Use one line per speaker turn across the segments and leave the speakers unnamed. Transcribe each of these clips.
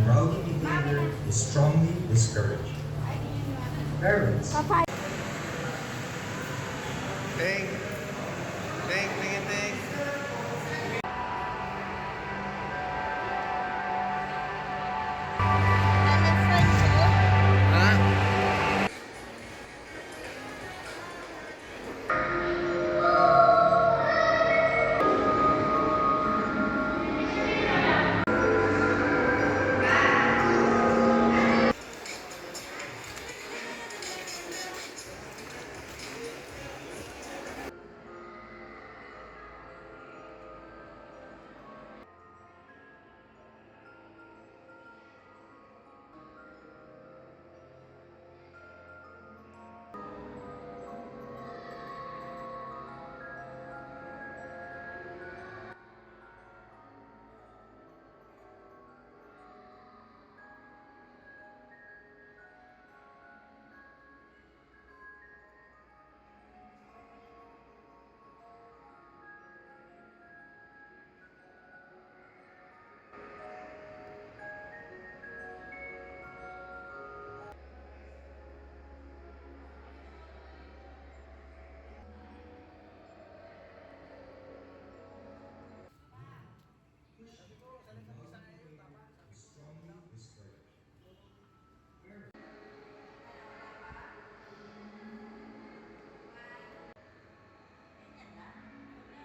rowdy behavior is strongly discouraged. Parents,
Ting. Ting, ting, ting. Ha?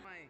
May.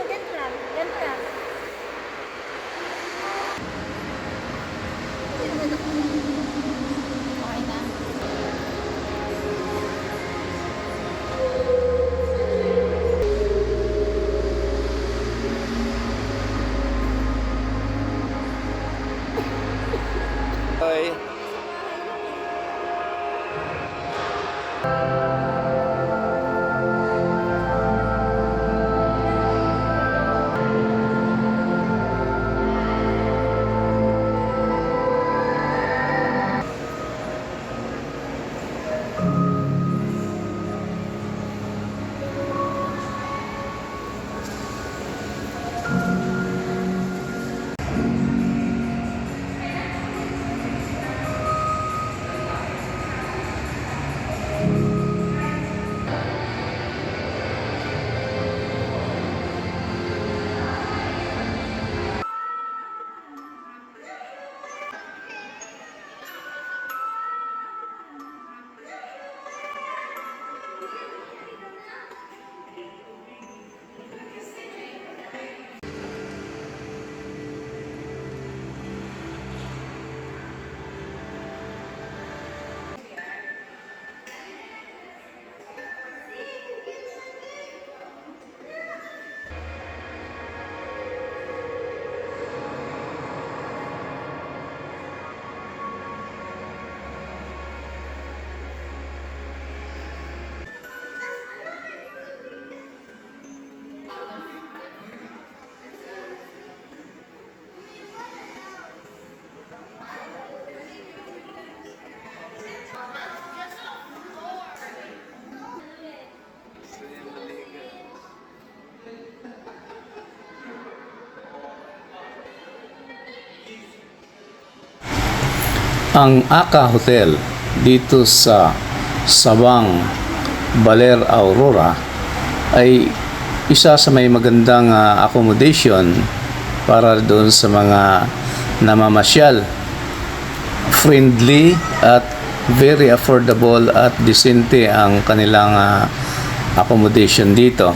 Ganito lang, ganito lang. Okay na.
Bye.
Ang Aka Hotel dito sa Sabang, Baler, Aurora ay isa sa may magandang accommodation para doon sa mga namamasyal. Friendly at very affordable at decente ang kanilang accommodation dito.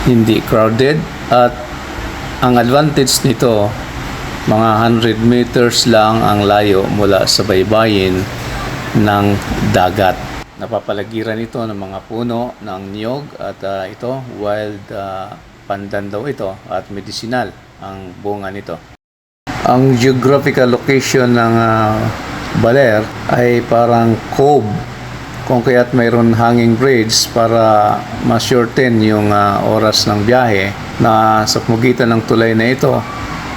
hindi crowded, at ang advantage nito, mga 100 meters lang ang layo mula sa baybayin ng dagat. Napapalagiran ito ng mga puno ng niyog at ito wild pandan daw ito at medicinal ang bunga nito. Ang geographical location ng Baler ay parang cove, kung kaya't mayroon hanging bridge para ma-shorten yung oras ng biyahe, na sa pagitan ng tulay na ito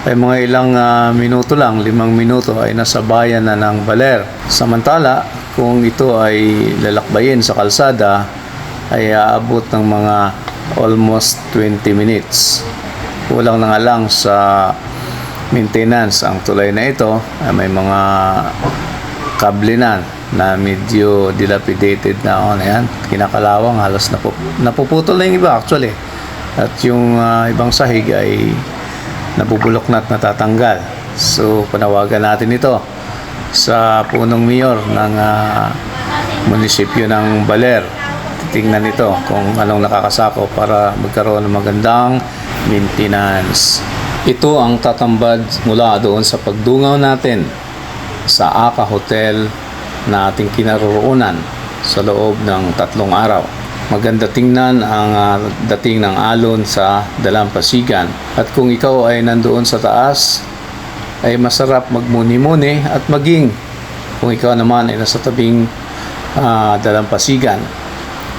ay mga ilang minuto lang, 5 minuto ay nasa bayan na ng Baler. Samantala, kung ito ay lalakbayin sa kalsada ay aabot ng mga almost 20 minutes. Kulang na nga lang sa maintenance ang tulay na ito. May mga kable na medyo dilapidated na yan. Kinakalawang, halos napuputol na yung iba actually. At yung ibang sahig ay nabubulok na at natatanggal. So panawagan natin ito sa punong mayor ng munisipyo ng Baler. Titingnan ito kung anong nakakasako para magkaroon ng magandang maintenance. Ito ang tatambad mula doon sa pagdungaw natin sa Aka Hotel na ating kinaroroonan sa loob ng 3 araw. Maganda tingnan ang dating ng alon sa dalampasigan. At kung ikaw ay nandoon sa taas, ay masarap magmuni-muni at maging kung ikaw naman ay nasa tabing dalampasigan.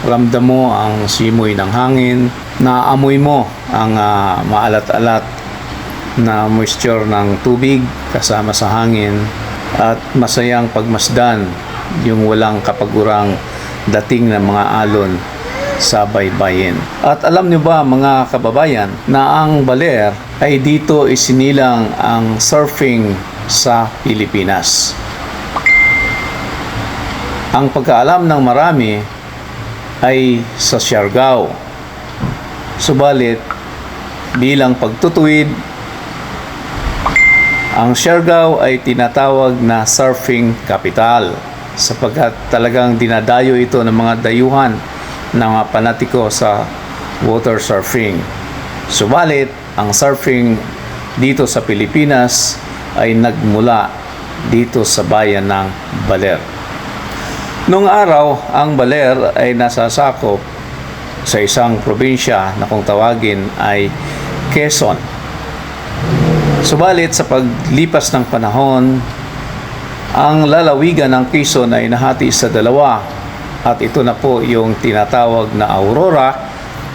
Ramdam mo ang simoy ng hangin, naamoy mo ang maalat-alat na moisture ng tubig kasama sa hangin, at masayang pagmasdan yung walang kapagurang dating ng mga alon sa baybayin. At alam niyo ba mga kababayan na ang Baler ay dito isinilang ang surfing sa Pilipinas. Ang pagkaalam ng marami ay sa Siargao. Subalit bilang pagtutuwid, ang Siargao ay tinatawag na surfing capital sapagkat talagang dinadayo ito ng mga dayuhan ng mga panatiko sa water surfing. Subalit, ang surfing dito sa Pilipinas ay nagmula dito sa bayan ng Baler. Noong araw, ang Baler ay nasasakop sa isang probinsya na kung tawagin ay Quezon. Subalit sa paglipas ng panahon, ang lalawigan ng Quezon ay nahati sa 2, at ito na po yung tinatawag na Aurora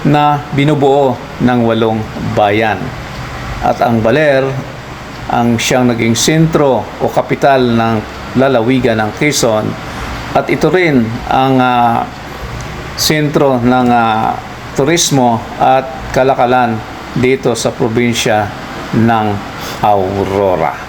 na binubuo ng 8 bayan. At ang Baler ang siyang naging sentro o kapital ng lalawigan ng Quezon, at ito rin ang sentro ng turismo at kalakalan dito sa probinsya ng Aurora.